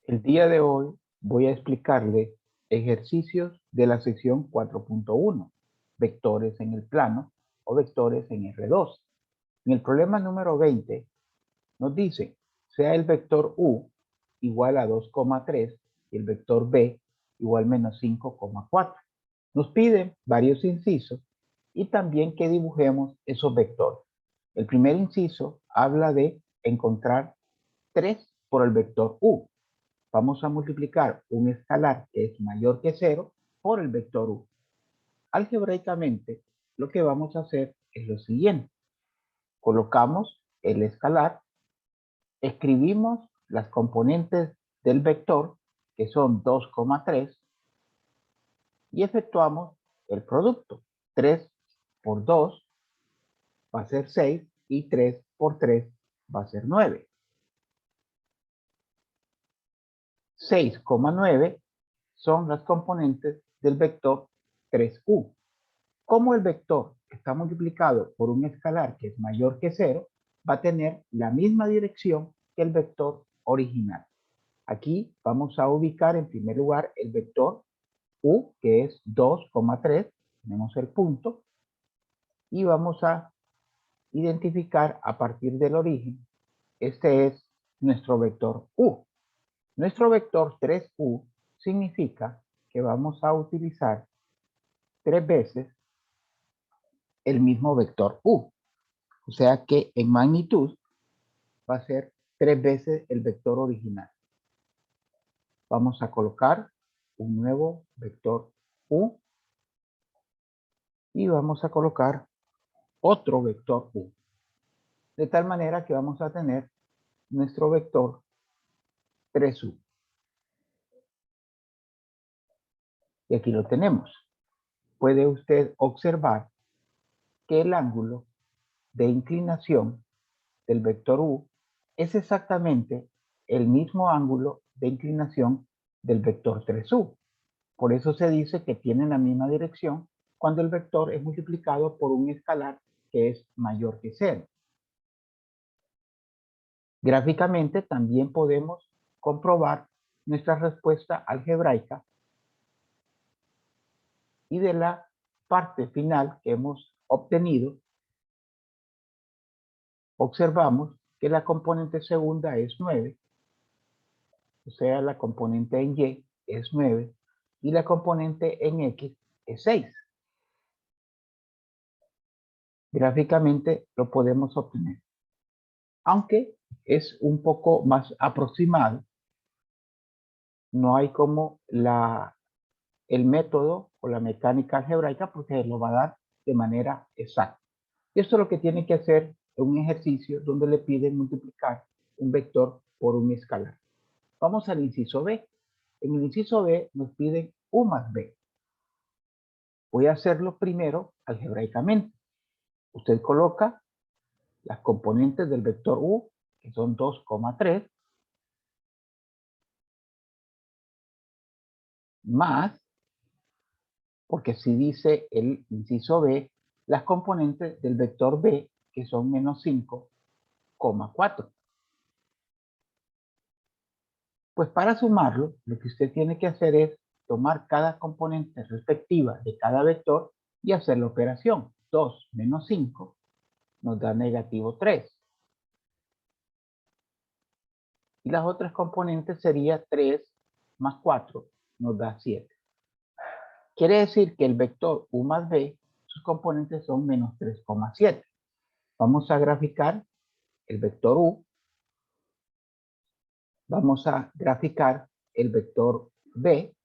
El día de hoy voy a explicarles ejercicios de la sección 4.1, vectores en el plano o vectores en R2. En el problema número 20 nos dice, sea el vector U igual a 2,3 y el vector B igual menos 5,4. Nos piden varios incisos y también que dibujemos esos vectores. El primer inciso habla de encontrar 3 por el vector U. Vamos a multiplicar un escalar que es mayor que 0 por el vector U. Algebraicamente, lo que vamos a hacer es lo siguiente. Colocamos el escalar, escribimos las componentes del vector, que son 2,3, y efectuamos el producto. 3 por 2 va a ser 6 y 3 por 3 va a ser 9. 6,9 son las componentes del vector 3u. Como el vector está multiplicado por un escalar que es mayor que 0, va a tener la misma dirección que el vector original. Aquí vamos a ubicar en primer lugar el vector u, que es 2,3, tenemos el punto, y vamos a identificar a partir del origen, este es nuestro vector u. Nuestro vector 3u significa que vamos a utilizar 3 veces el mismo vector u. O sea que en magnitud va a ser 3 veces el vector original. Vamos a colocar un nuevo vector u y vamos a colocar otro vector u. De tal manera que vamos a tener nuestro vector 3u. Y aquí lo tenemos. Puede usted observar que el ángulo de inclinación del vector u es exactamente el mismo ángulo de inclinación del vector 3u. Por eso se dice que tienen la misma dirección cuando el vector es multiplicado por un escalar que es mayor que 0. Gráficamente también podemos comprobar nuestra respuesta algebraica y de la parte final que hemos obtenido, observamos que la componente segunda es 9, o sea, la componente en Y es 9 y la componente en X es 6. Gráficamente lo podemos obtener, aunque es un poco más aproximado. No hay como el método o la mecánica algebraica porque lo va a dar de manera exacta. Y esto es lo que tiene que hacer en un ejercicio donde le piden multiplicar un vector por un escalar. Vamos al inciso B. En el inciso B nos piden U más B. Voy a hacerlo primero algebraicamente. Usted coloca las componentes del vector U, que son 2,3, más, porque si dice el inciso B, las componentes del vector B, que son menos 5,4. Pues para sumarlo, lo que usted tiene que hacer es tomar cada componente respectiva de cada vector y hacer la operación. 2 menos 5 nos da negativo 3. Y las otras componentes sería 3 más 4 nos da 7. Quiere decir que el vector u más b, sus componentes son menos 3,7. Vamos a graficar el vector u. Vamos a graficar el vector b.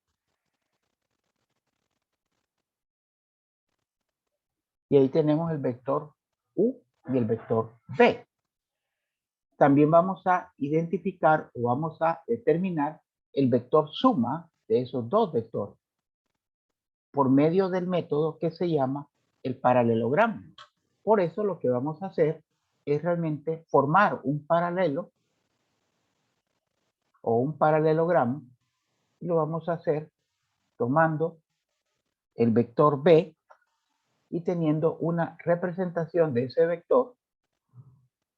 Y ahí tenemos el vector u y el vector b. También vamos a identificar o vamos a determinar el vector suma de esos dos vectores por medio del método que se llama el paralelogramo. Por eso lo que vamos a hacer es realmente formar un paralelo o un paralelogramo y lo vamos a hacer tomando el vector b y teniendo una representación de ese vector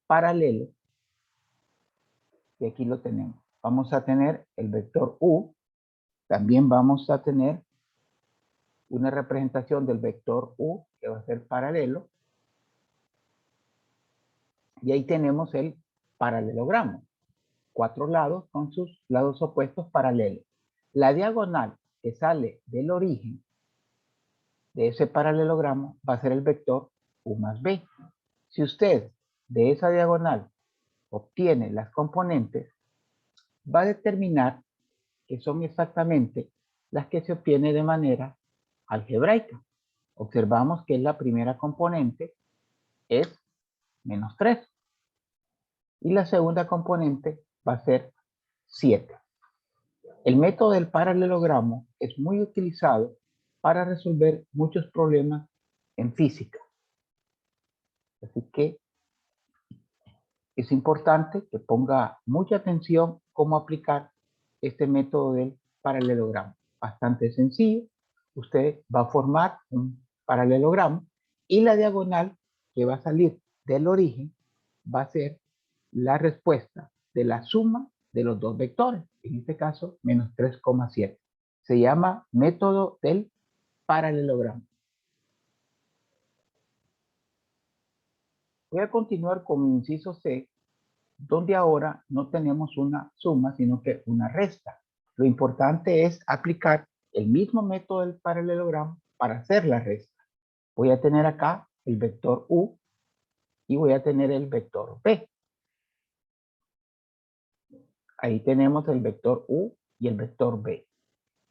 paralelo, y aquí lo tenemos. vamos a tener el vector U, también vamos a tener una representación del vector U que va a ser paralelo, y ahí tenemos el paralelogramo, 4 lados con sus lados opuestos paralelos. La diagonal que sale del origen de ese paralelogramo va a ser el vector U más B. Si usted de esa diagonal obtiene las componentes, va a determinar que son exactamente las que se obtiene de manera algebraica. Observamos que la primera componente es menos 3 y la segunda componente va a ser 7. El método del paralelogramo es muy utilizado para resolver muchos problemas en física. Así que es importante que ponga mucha atención cómo aplicar este método del paralelogramo. Bastante sencillo. Usted va a formar un paralelogramo y la diagonal que va a salir del origen va a ser la respuesta de la suma de los dos vectores, en este caso menos 3,7. Se llama método del paralelogramo. Voy a continuar con mi inciso C, donde ahora no tenemos una suma, sino que una resta. Lo importante es aplicar el mismo método del paralelogramo para hacer la resta. Voy a tener acá el vector U y voy a tener el vector B. Ahí tenemos el vector U y el vector B.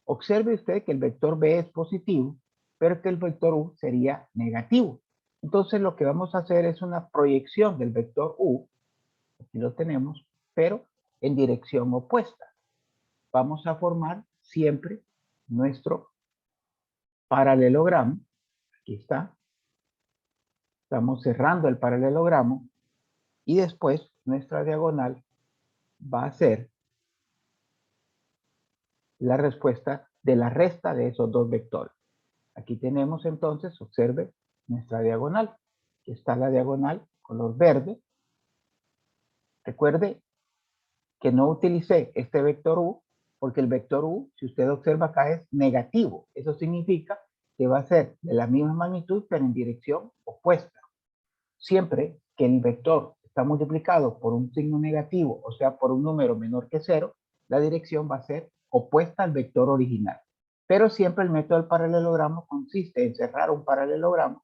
Observe usted que el vector B es positivo, pero que el vector U sería negativo. Entonces lo que vamos a hacer es una proyección del vector U, aquí lo tenemos, pero en dirección opuesta. Vamos a formar siempre nuestro paralelogramo. Aquí está. Estamos cerrando el paralelogramo y después nuestra diagonal va a ser la respuesta de la resta de esos dos vectores. Aquí tenemos entonces, observe, nuestra diagonal. Aquí está la diagonal color verde. Recuerde que no utilicé este vector U porque el vector U, si usted observa acá, es negativo. Eso significa que va a ser de la misma magnitud, pero en dirección opuesta. Siempre que el vector está multiplicado por un signo negativo, o sea, por un número menor que 0, la dirección va a ser opuesta al vector original. Pero siempre el método del paralelogramo consiste en cerrar un paralelogramo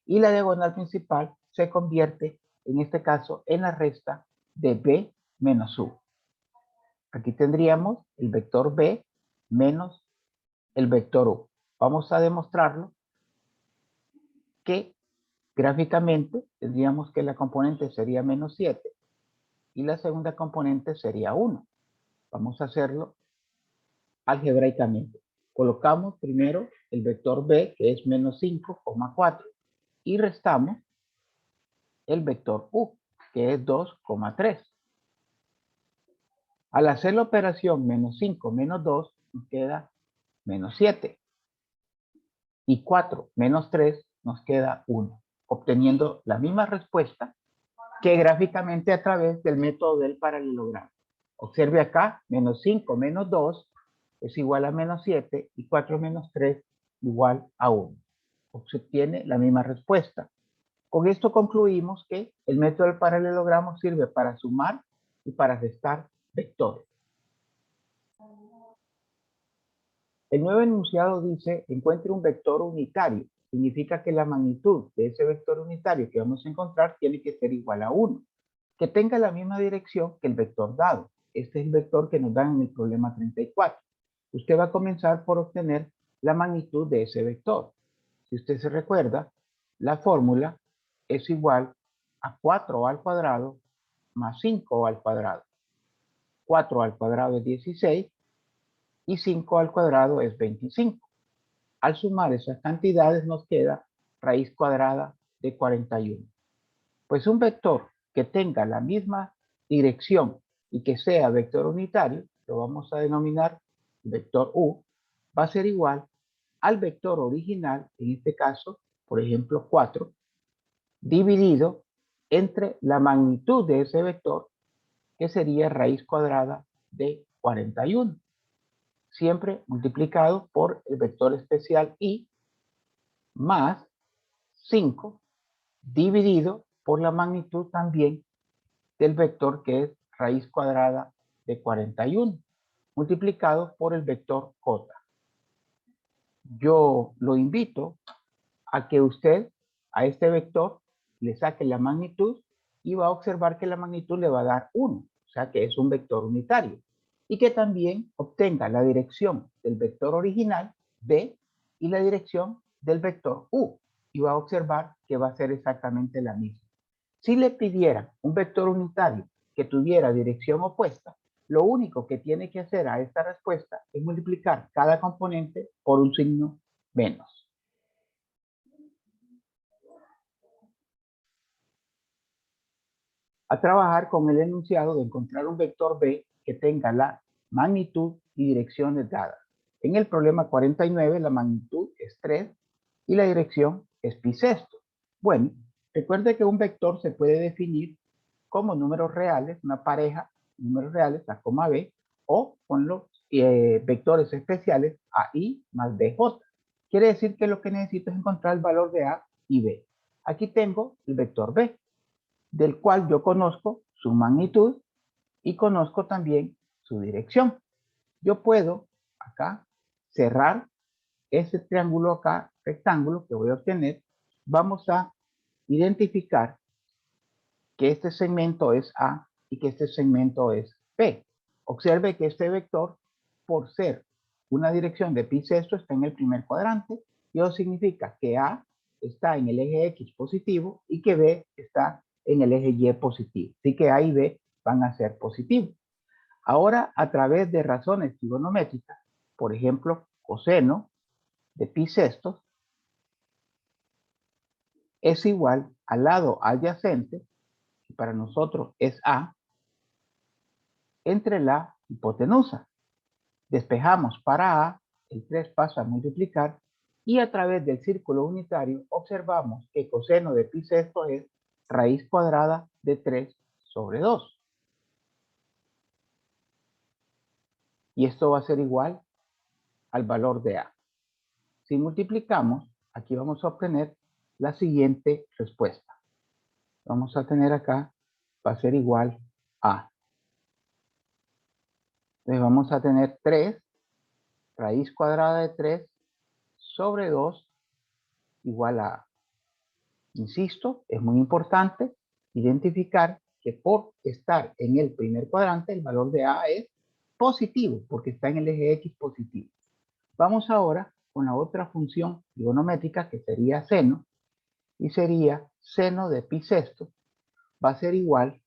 y la diagonal principal se convierte, en este caso, en la resta de B menos U. Aquí tendríamos el vector B menos el vector U. Vamos a demostrarlo que gráficamente tendríamos que la componente sería menos 7 y la segunda componente sería 1. Vamos a hacerlo algebraicamente. Colocamos primero el vector B, que es menos 5,4, y restamos el vector U, que es 2,3. Al hacer la operación menos 5 menos 2, nos queda menos 7. Y 4 menos 3 nos queda 1, obteniendo la misma respuesta que gráficamente a través del método del paralelogramo. Observe acá, menos 5 menos 2 es igual a menos 7 y 4 menos 3 igual a 1. Se obtiene la misma respuesta. Con esto concluimos que el método del paralelogramo sirve para sumar y para restar vectores. El nuevo enunciado dice, encuentre un vector unitario. Significa que la magnitud de ese vector unitario que vamos a encontrar tiene que ser igual a 1. Que tenga la misma dirección que el vector dado. Este es el vector que nos dan en el problema 34. Usted va a comenzar por obtener la magnitud de ese vector. Si usted se recuerda, la fórmula es igual a 4 al cuadrado más 5 al cuadrado. 4 al cuadrado es 16 y 5 al cuadrado es 25. Al sumar esas cantidades nos queda raíz cuadrada de 41. Pues un vector que tenga la misma dirección y que sea vector unitario, lo vamos a denominar vector U, va a ser igual al vector original, en este caso, por ejemplo, 4, dividido entre la magnitud de ese vector, que sería raíz cuadrada de 41. Siempre multiplicado por el vector especial y más 5 dividido por la magnitud también del vector que es raíz cuadrada de 41 multiplicado por el vector j. Yo lo invito a que usted a este vector le saque la magnitud y va a observar que la magnitud le va a dar 1, o sea que es un vector unitario. Y que también obtenga la dirección del vector original b y la dirección del vector u. Y va a observar que va a ser exactamente la misma. Si le pidiera un vector unitario que tuviera dirección opuesta, lo único que tiene que hacer a esta respuesta es multiplicar cada componente por un signo menos. A trabajar con el enunciado de encontrar un vector b que tenga la magnitud y direcciones dadas. En el problema 49 la magnitud es 3 y la dirección es pi sexto. Bueno, recuerde que un vector se puede definir como números reales, una pareja de números reales, a, b, o con los vectores especiales AI más BJ. Quiere decir que lo que necesito es encontrar el valor de A y B. Aquí tengo el vector B, del cual yo conozco su magnitud y conozco también su dirección. Yo puedo acá cerrar ese triángulo acá, rectángulo que voy a obtener. Vamos a identificar que este segmento es A y que este segmento es B. Observe que este vector, por ser una dirección de pi sexto, está en el primer cuadrante, y eso significa que A está en el eje X positivo y que B está en el eje Y positivo. Así que A y B van a ser positivos. Ahora, a través de razones trigonométricas, por ejemplo, coseno de pi sexto es igual al lado adyacente, que para nosotros es A, entre la hipotenusa. Despejamos para A, el 3 pasa a multiplicar, y a través del círculo unitario observamos que coseno de pi sexto es raíz cuadrada de 3 sobre 2. Y esto va a ser igual al valor de A. Si multiplicamos, aquí vamos a obtener la siguiente respuesta. Vamos a tener acá, va a ser igual a. Entonces vamos a tener 3, raíz cuadrada de 3 sobre 2 igual a A. Insisto, es muy importante identificar que por estar en el primer cuadrante, el valor de A es positivo, porque está en el eje X positivo. Vamos ahora con la otra función trigonométrica, que sería seno, y sería seno de pi sexto, va a ser igual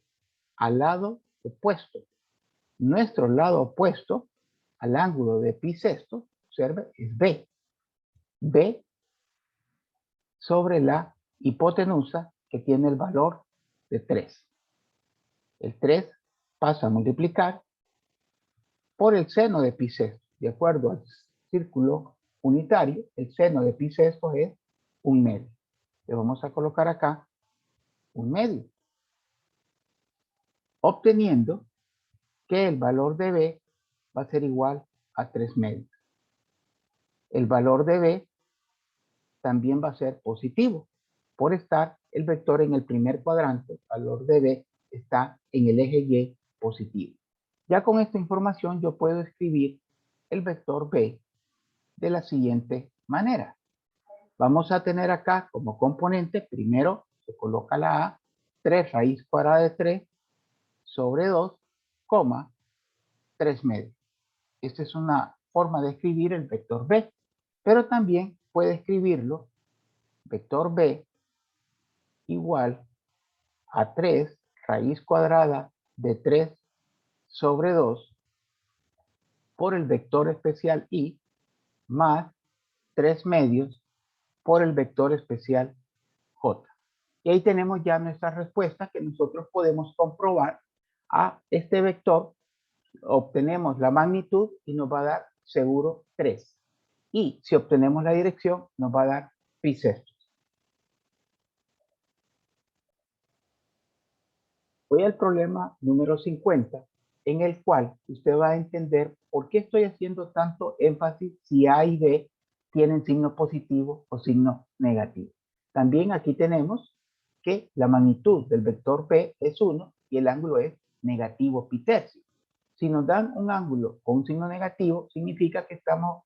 al lado opuesto. Nuestro lado opuesto al ángulo de pi sexto, observe, es B. B sobre la hipotenusa, que tiene el valor de 3. El 3 pasa a multiplicar por el seno de pi sexto. De acuerdo al círculo unitario, el seno de pi sexto es 1/2. Le vamos a colocar acá 1/2. Obteniendo que el valor de B va a ser igual a 3/2. El valor de B también va a ser positivo. Por estar el vector en el primer cuadrante, el valor de B está en el eje Y positivo. Ya con esta información yo puedo escribir el vector B de la siguiente manera. Vamos a tener acá como componente, primero se coloca la A, 3 raíz cuadrada de 3 sobre 2, 3/2. Esta es una forma de escribir el vector B, pero también puede escribirlo vector B igual a 3 raíz cuadrada de 3 sobre 2 por el vector especial I más 3/2 por el vector especial J. Y ahí tenemos ya nuestra respuesta, que nosotros podemos comprobar a este vector. Obtenemos la magnitud y nos va a dar seguro 3. Y si obtenemos la dirección, nos va a dar pi sexto. Voy al problema número 50, en el cual usted va a entender por qué estoy haciendo tanto énfasis si A y B tienen signo positivo o signo negativo. También aquí tenemos que la magnitud del vector P es 1 y el ángulo es negativo pi tercio. Si nos dan un ángulo con un signo negativo, significa que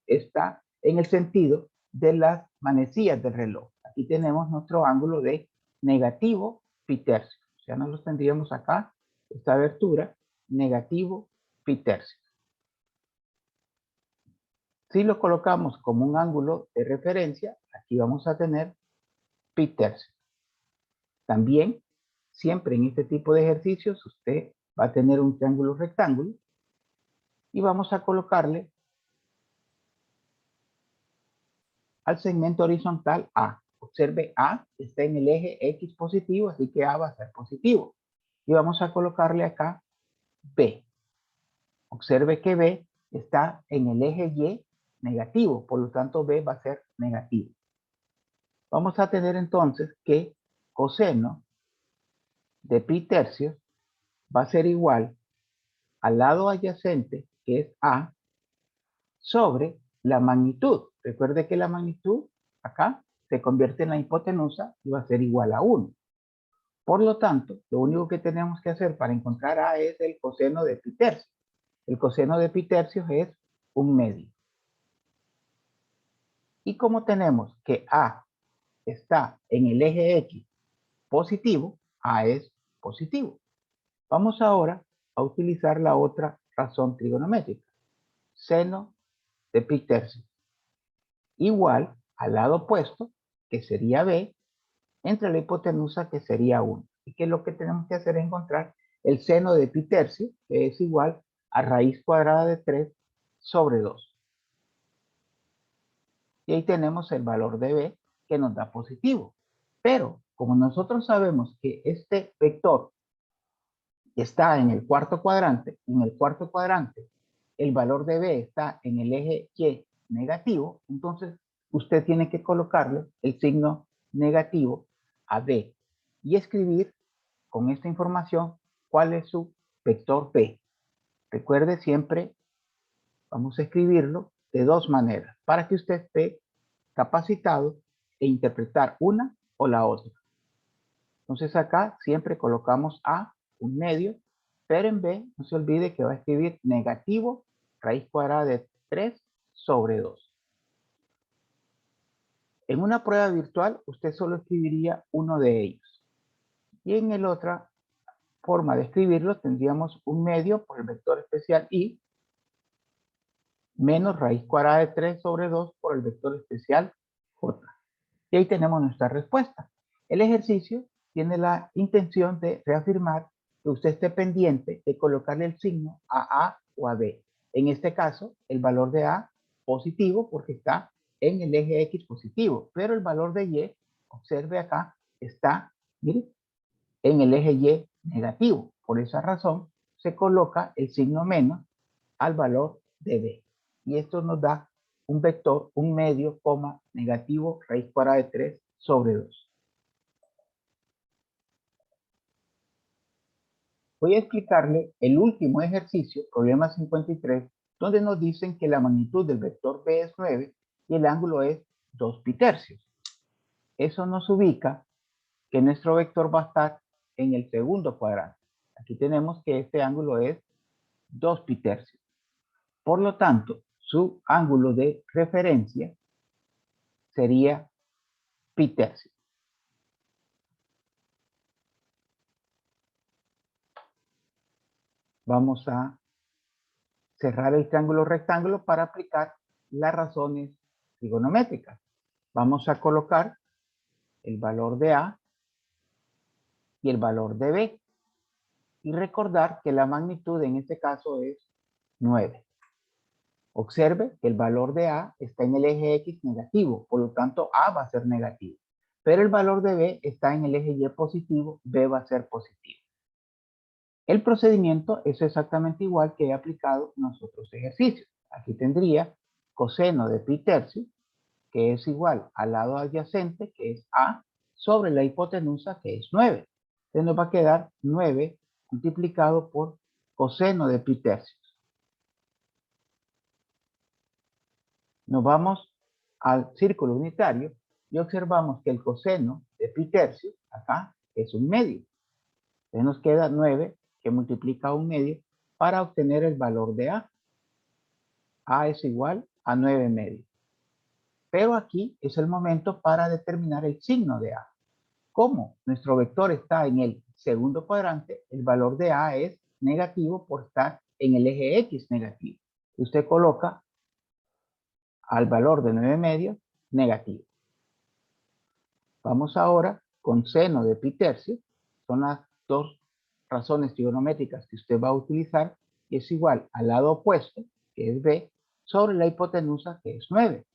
está en el sentido de las manecillas del reloj. Aquí tenemos nuestro ángulo de negativo pi tercio. O sea, nos tendríamos acá, esta abertura, negativo pi tercio. Si lo colocamos como un ángulo de referencia, aquí vamos a tener pi tercio. También, siempre en este tipo de ejercicios, usted va a tener un triángulo rectángulo y vamos a colocarle al segmento horizontal A. Observe, A está en el eje X positivo, así que A va a ser positivo. Y vamos a colocarle acá B. Observe que B está en el eje Y negativo, por lo tanto B va a ser negativo. Vamos a tener entonces que coseno de pi tercios va a ser igual al lado adyacente, que es A, sobre la magnitud. Recuerde que la magnitud acá se convierte en la hipotenusa y va a ser igual a 1. Por lo tanto, lo único que tenemos que hacer para encontrar A es el coseno de pi tercios. El coseno de pi tercios es 1/2. Y como tenemos que A está en el eje X positivo, A es positivo. Vamos ahora a utilizar la otra razón trigonométrica. Seno de pi tercios igual al lado opuesto, que sería B, entre la hipotenusa, que sería 1. Y que lo que tenemos que hacer es encontrar el seno de pi tercio, que es igual a raíz cuadrada de 3 sobre 2. Y ahí tenemos el valor de B, que nos da positivo. Pero, como nosotros sabemos que este vector está en el cuarto cuadrante, el valor de B está en el eje Y negativo, entonces usted tiene que colocarle el signo negativo a B y escribir con esta información cuál es su vector B. Recuerde siempre, vamos a escribirlo de dos maneras para que usted esté capacitado e interpretar una o la otra. Entonces acá siempre colocamos A, un medio, pero en B no se olvide que va a escribir negativo raíz cuadrada de 3 sobre 2. En una prueba virtual usted solo escribiría uno de ellos. Y en la otra forma de escribirlo tendríamos un medio por el vector especial Y menos raíz cuadrada de 3 sobre 2 por el vector especial J. Y ahí tenemos nuestra respuesta. El ejercicio tiene la intención de reafirmar que usted esté pendiente de colocarle el signo a A o a B. En este caso, el valor de A positivo porque está en el eje X positivo, pero el valor de Y, observe acá, está, mire, en el eje Y negativo. Por esa razón, se coloca el signo menos al valor de B. Y esto nos da un vector, un medio, coma, negativo, raíz cuadrada de 3 sobre 2. Voy a explicarle el último ejercicio, problema 53, donde nos dicen que la magnitud del vector B es 9 y el ángulo es 2 pi tercios. Eso nos ubica que nuestro vector va a estar en el segundo cuadrante. Aquí tenemos que este ángulo es 2 pi tercios. Por lo tanto, su ángulo de referencia sería pi tercios. Vamos a cerrar el triángulo rectángulo para aplicar las razones trigonométricas. Vamos a colocar el valor de A y el valor de B. Y recordar que la magnitud en este caso es 9. Observe que el valor de A está en el eje X negativo, por lo tanto A va a ser negativo. Pero el valor de B está en el eje Y positivo, B va a ser positivo. El procedimiento es exactamente igual que he aplicado en los otros ejercicios. Aquí tendría coseno de pi tercio, que es igual al lado adyacente, que es A, sobre la hipotenusa, que es 9. Entonces nos va a quedar 9 multiplicado por coseno de pi tercios. Nos vamos al círculo unitario y observamos que el coseno de pi tercios, acá, es un medio. Entonces nos queda 9 que multiplica un medio para obtener el valor de A. A es igual a 9 medios. Pero aquí es el momento para determinar el signo de A. Como nuestro vector está en el segundo cuadrante, el valor de A es negativo por estar en el eje X negativo. Usted coloca al valor de 9 medios negativo. Vamos ahora con seno de pi tercios. Son las dos razones trigonométricas que usted va a utilizar y es igual al lado opuesto, que es B, sobre la hipotenusa, que es 9,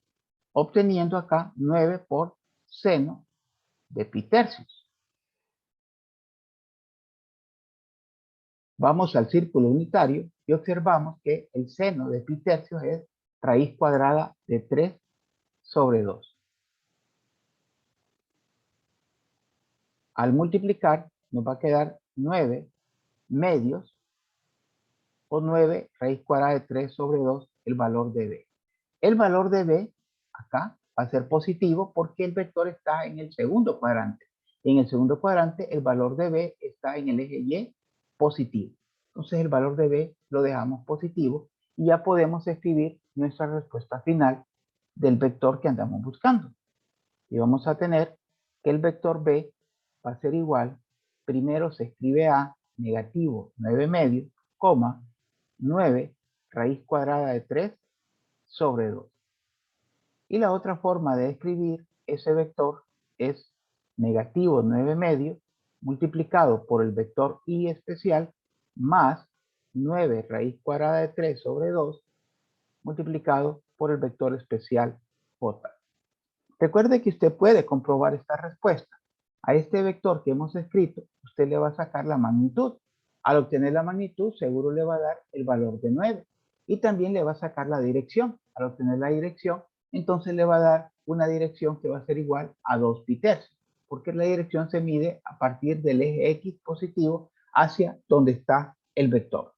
obteniendo acá 9 por seno de pi tercios. Vamos al círculo unitario y observamos que el seno de pi tercios es raíz cuadrada de 3 sobre 2. Al multiplicar nos va a quedar 9 medios o 9 raíz cuadrada de 3 sobre 2, el valor de B. El valor de B acá va a ser positivo porque el vector está en el segundo cuadrante. Y en el segundo cuadrante el valor de B está en el eje Y positivo. Entonces el valor de B lo dejamos positivo y ya podemos escribir nuestra respuesta final del vector que andamos buscando. Y vamos a tener que el vector B va a ser igual, primero se escribe A negativo 9 medios, coma, 9 raíz cuadrada de 3 sobre 2. Y la otra forma de escribir ese vector es negativo 9 medios multiplicado por el vector y especial más 9 raíz cuadrada de 3 sobre 2 multiplicado por el vector especial j. Recuerde que usted puede comprobar esta respuesta. A este vector que hemos escrito, usted le va a sacar la magnitud. Al obtener la magnitud, seguro le va a dar el valor de 9. Y también le va a sacar la dirección. Al obtener la dirección, entonces le va a dar una dirección que va a ser igual a 2 pi tercios, porque la dirección se mide a partir del eje X positivo hacia donde está el vector.